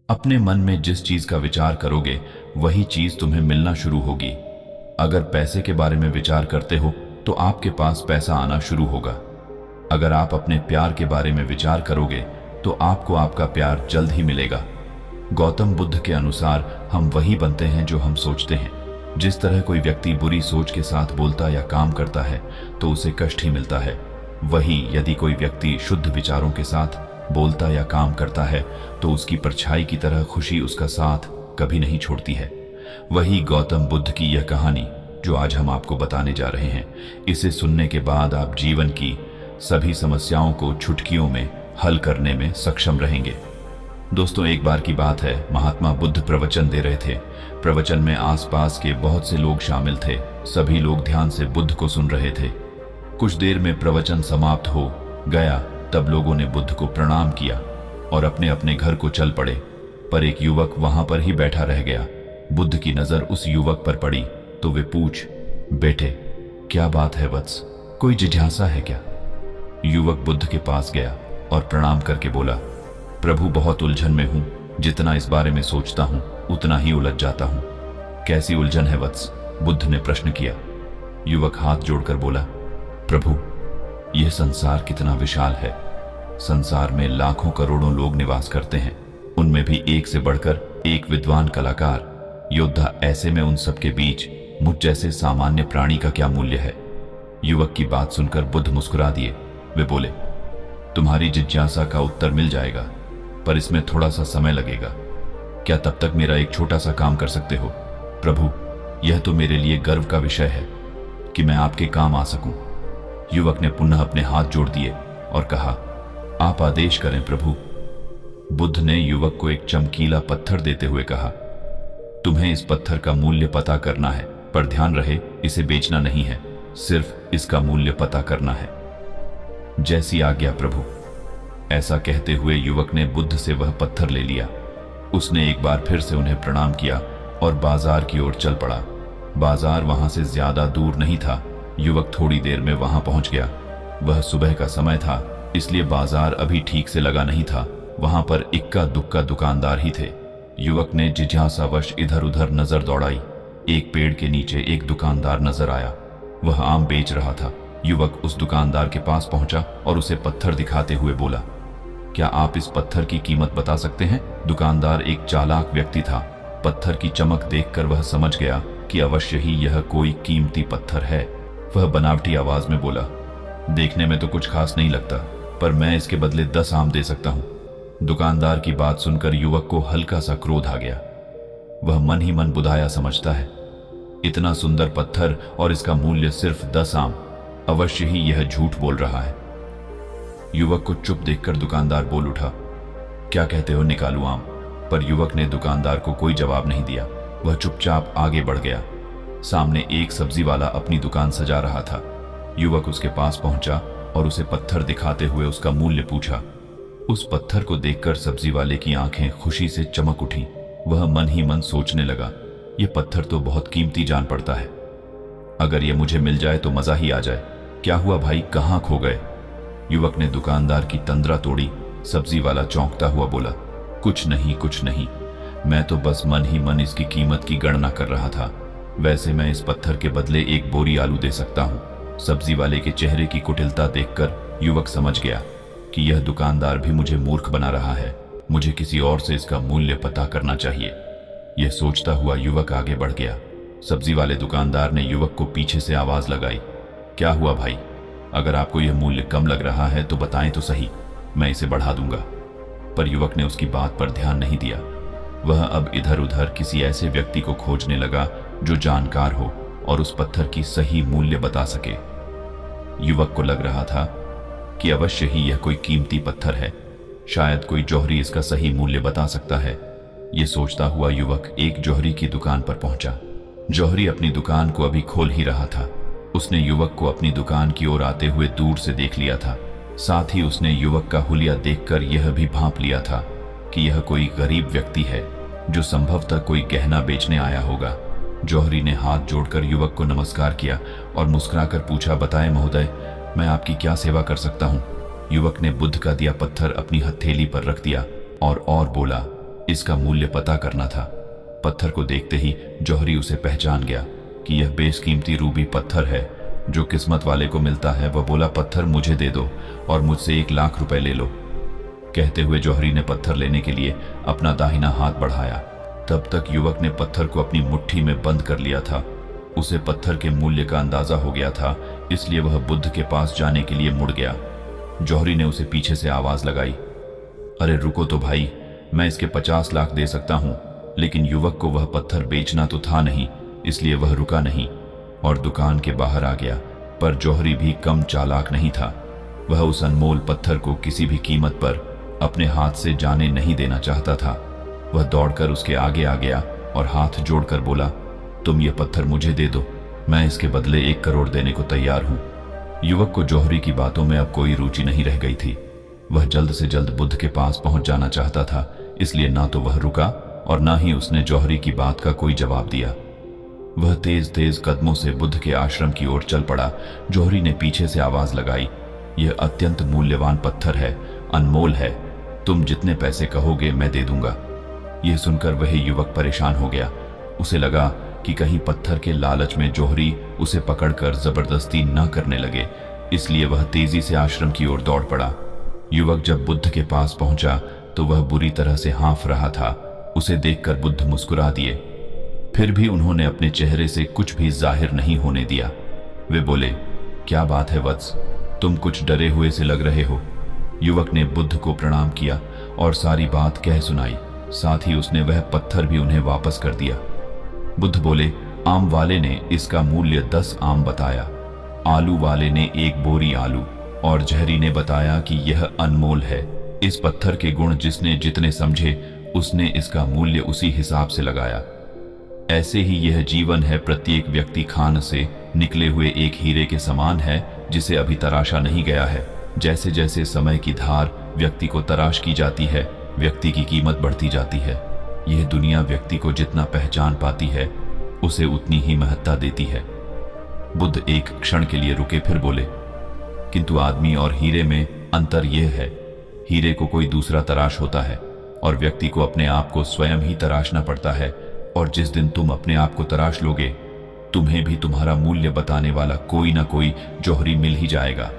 अपने मन में जिस चीज का विचार करोगे वही चीज तुम्हें मिलना शुरू होगी। अगर पैसे के बारे में विचार करते हो तो आपके पास पैसा आना शुरू होगा। अगर आप अपने प्यार के बारे में विचार करोगे तो आपको आपका प्यार जल्द ही मिलेगा। गौतम बुद्ध के अनुसार हम वही बनते हैं जो हम सोचते हैं। जिस तरह कोई व्यक्ति बुरी सोच के साथ बोलता या काम करता है तो उसे कष्ट ही मिलता है, वही यदि कोई व्यक्ति शुद्ध विचारों के साथ बोलता या काम करता है तो उसकी परछाई की तरह खुशी उसका साथ कभी नहीं छोड़ती है। वही गौतम बुद्ध की यह कहानी जो आज हम आपको बताने जा रहे हैं, इसे सुनने के बाद आप जीवन की सभी समस्याओं को चुटकियों में हल करने में सक्षम रहेंगे। दोस्तों, एक बार की बात है, महात्मा बुद्ध प्रवचन दे रहे थे। प्रवचन में आसपास के बहुत से लोग शामिल थे। सभी लोग ध्यान से बुद्ध को सुन रहे थे। कुछ देर में प्रवचन समाप्त हो गया, तब लोगों ने बुद्ध को प्रणाम किया और अपने अपने घर को चल पड़े। पर एक युवक वहां पर ही बैठा रह गया। बुद्ध की नजर उस युवक पर पड़ी तो वे पूछ, बेटे क्या बात है वत्स, कोई जिज्ञासा है क्या? युवक बुद्ध के पास गया और प्रणाम करके बोला, प्रभु बहुत उलझन में हूं, जितना इस बारे में सोचता हूं उतना ही उलझ जाता हूं। कैसी उलझन है वत्स? बुद्ध ने प्रश्न किया। युवक हाथ जोड़कर बोला, प्रभु यह संसार कितना विशाल है। संसार में लाखों करोड़ों लोग निवास करते हैं, उनमें भी एक से बढ़कर एक विद्वान कलाकार, योद्धा। ऐसे में उन सबके बीच मुझ जैसे सामान्य प्राणी का क्या मूल्य है? युवक की बात सुनकर बुद्ध मुस्कुरा दिए। वे बोले, तुम्हारी जिज्ञासा का उत्तर मिल जाएगा, पर इसमें थोड़ा सा समय लगेगा। क्या तब तक मेरा एक छोटा सा काम कर सकते हो? प्रभु यह तो मेरे लिए गर्व का विषय है कि मैं आपके काम आ सकूं। युवक ने पुनः अपने हाथ जोड़ दिए और कहा, आप आदेश करें प्रभु। बुद्ध ने युवक को एक चमकीला पत्थर देते हुए कहा, तुम्हें इस पत्थर का मूल्य पता करना है, पर ध्यान रहे इसे बेचना नहीं है, सिर्फ इसका मूल्य पता करना है। जैसी आज्ञा प्रभु। ऐसा कहते हुए युवक ने बुद्ध से वह पत्थर ले लिया। उसने एक बार फिर से उन्हें प्रणाम किया और बाजार की ओर चल पड़ा। बाजार वहां से ज्यादा दूर नहीं था। युवक थोड़ी देर में वहां पहुंच गया। वह सुबह का समय था, इसलिए बाजार अभी ठीक से लगा नहीं था। वहां पर इक्का दुक्का दुकानदार ही थे। युवक ने जिज्ञासावश इधर उधर नजर दौड़ाई। एक पेड़ के नीचे एक दुकानदार नजर आया। वह आम बेच रहा था। युवक उस दुकानदार के पास पहुंचा और उसे पत्थर दिखाते हुए बोला, क्या आप इस पत्थर की कीमत बता सकते हैं? दुकानदार एक चालाक व्यक्ति था। पत्थर की चमक देखकर वह समझ गया कि अवश्य ही यह कोई कीमती पत्थर है। वह बनावटी आवाज में बोला, देखने में तो कुछ खास नहीं लगता, पर मैं इसके बदले 10 आम दे सकता हूं। दुकानदार की बात सुनकर युवक को हल्का सा क्रोध आ गया। वह मन ही मन बुधाया समझता है। इतना सुंदर पत्थर और इसका मूल्य सिर्फ 10 आम। अवश्य ही यह झूठ बोल रहा है। युवक को चुप देखकर दुकानदार बोल उठा, क्या कहते हो, निकालूं आम? पर युवक ने दुकानदार को कोई जवाब नहीं दिया। वह चुपचाप आगे बढ़ गया। सामने एक सब्जी वाला अपनी दुकान सजा रहा था। युवक उसके पास पहुंचा और उसे पत्थर दिखाते हुए उसका मूल्य पूछा। उस पत्थर को देखकर सब्जी वाले की आंखें खुशी से चमक उठी। वह मन ही मन सोचने लगा, यह पत्थर तो बहुत कीमती जान पड़ता है। अगर यह मुझे मिल जाए तो मजा ही आ जाए। क्या हुआ भाई, कहां खो गए? युवक ने दुकानदार की तंद्रा तोड़ी। सब्जी वाला चौंकता हुआ बोला, कुछ नहीं कुछ नहीं, मैं तो बस मन ही मन इसकी कीमत की गणना कर रहा था। वैसे मैं इस पत्थर के बदले एक बोरी आलू दे सकता हूं। सब्जी वाले के चेहरे की कुटिलता देखकर युवक समझ गया कि यह दुकानदार भी मुझे मूर्ख बना रहा है। मुझे किसी और से इसका मूल्य पता करना चाहिए। यह सोचता हुआ युवक आगे बढ़ गया। सब्जी वाले दुकानदार ने युवक को पीछे से आवाज लगाई, क्या हुआ भाई? अगर आपको यह मूल्य कम लग रहा है तो बताएं तो सही, मैं इसे बढ़ा दूंगा। पर युवक ने उसकी बात पर ध्यान नहीं दिया। वह अब इधर उधर किसी ऐसे व्यक्ति को खोजने लगा जो जानकार हो और उस पत्थर की सही मूल्य बता सके। युवक को लग रहा था कि अवश्य ही यह कोई कीमती पत्थर है। शायद कोई जौहरी इसका सही मूल्य बता सकता है। यह सोचता हुआ युवक एक जौहरी की दुकान पर पहुंचा। जौहरी अपनी दुकान को अभी खोल ही रहा था। उसने युवक को अपनी दुकान की ओर आते हुए दूर से देख लिया था। साथ ही उसने युवक का हुलिया देखकर यह भी भांप लिया था कि यह कोई गरीब व्यक्ति है जो संभवतः कोई गहना बेचने आया होगा। जौहरी ने हाथ जोड़कर युवक को नमस्कार किया और मुस्कुराकर पूछा, बताएं महोदय, मैं आपकी क्या सेवा कर सकता हूं? युवक ने बुद्ध का दिया पत्थर अपनी हथेली पर रख दिया और बोला, इसका मूल्य पता करना था। पत्थर को देखते ही जौहरी उसे पहचान गया कि यह बेशकीमती रूबी पत्थर है जो किस्मत वाले को मिलता है। वह बोला, पत्थर मुझे दे दो और मुझसे 1 लाख रुपए ले लो। कहते हुए जौहरी ने पत्थर लेने के लिए अपना दाहिना हाथ बढ़ाया। तब तक युवक ने पत्थर को अपनी मुट्ठी में बंद कर लिया था। उसे पत्थर के मूल्य का अंदाजा हो गया था, इसलिए वह बुद्ध के पास जाने के लिए मुड़ गया। जौहरी ने उसे पीछे से आवाज लगाई, अरे रुको तो भाई, मैं इसके 50 लाख दे सकता हूं। लेकिन युवक को वह पत्थर बेचना तो था नहीं, इसलिए वह रुका नहीं और दुकान के बाहर आ गया। पर जौहरी भी कम चालाक नहीं था। वह उस अनमोल पत्थर को किसी भी कीमत पर अपने हाथ से जाने नहीं देना चाहता था। वह दौड़कर उसके आगे आ गया और हाथ जोड़कर बोला, तुम ये पत्थर मुझे दे दो, मैं इसके बदले 1 करोड़ देने को तैयार हूं। युवक को जौहरी की बातों में अब कोई रुचि नहीं रह गई थी। वह जल्द से जल्द बुद्ध के पास पहुंच जाना चाहता था, इसलिए ना तो वह रुका और ना ही उसने जौहरी की बात का कोई जवाब दिया। वह तेज तेज कदमों से बुद्ध के आश्रम की ओर चल पड़ा। जौहरी ने पीछे से आवाज लगाई, यह अत्यंत मूल्यवान पत्थर है, अनमोल है, तुम जितने पैसे कहोगे मैं दे दूंगा। यह सुनकर वह युवक परेशान हो गया। उसे लगा कि कहीं पत्थर के लालच में जौहरी उसे पकड़कर जबरदस्ती न करने लगे, इसलिए वह तेजी से आश्रम की ओर दौड़ पड़ा। युवक जब बुद्ध के पास पहुंचा तो वह बुरी तरह से हाँफ रहा था। उसे देखकर बुद्ध मुस्कुरा दिए, फिर भी उन्होंने अपने चेहरे से कुछ भी जाहिर नहीं होने दिया। वे बोले, क्या बात है वत्स, तुम कुछ डरे हुए से लग रहे हो। युवक ने बुद्ध को प्रणाम किया और सारी बात कह सुनाई। साथ ही उसने वह पत्थर भी उन्हें वापस कर दिया। बुद्ध बोले, आम वाले ने इसका मूल्य 10 आम बताया, आलू वाले ने 1 बोरी आलू और जहरी ने बताया कि यह अनमोल है। इस पत्थर के गुण जिसने जितने समझे उसने इसका मूल्य उसी हिसाब से लगाया। ऐसे ही यह जीवन है, प्रत्येक व्यक्ति खान से निकले हुए एक हीरे के समान है जिसे अभी तराशा नहीं गया है। जैसे जैसे समय की धार व्यक्ति को तराश की जाती है, व्यक्ति की कीमत बढ़ती जाती है। यह दुनिया व्यक्ति को जितना पहचान पाती है उसे उतनी ही महत्ता देती है। बुद्ध एक क्षण के लिए रुके, फिर बोले, किंतु आदमी और हीरे में अंतर यह है, हीरे को कोई दूसरा तराश होता है और व्यक्ति को अपने आप को स्वयं ही तराशना पड़ता है। और जिस दिन तुम अपने आप को तराश लोगे, तुम्हें भी तुम्हारा मूल्य बताने वाला कोई ना कोई जौहरी मिल ही जाएगा।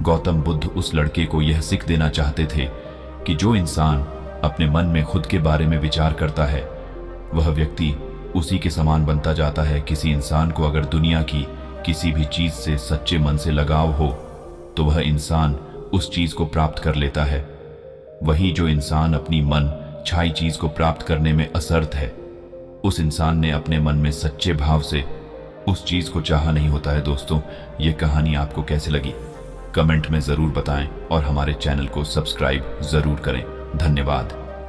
गौतम बुद्ध उस लड़के को यह सीख देना चाहते थे कि जो इंसान अपने मन में खुद के बारे में विचार करता है, वह व्यक्ति उसी के समान बनता जाता है। किसी इंसान को अगर दुनिया की किसी भी चीज से सच्चे मन से लगाव हो तो वह इंसान उस चीज को प्राप्त कर लेता है। वही जो इंसान अपनी मन छाई चीज को प्राप्त करने में असमर्थ है, उस इंसान ने अपने मन में सच्चे भाव से उस चीज को चाहा नहीं होता है। दोस्तों, ये कहानी आपको कैसे लगी कमेंट में जरूर बताएं और हमारे चैनल को सब्सक्राइब जरूर करें। धन्यवाद।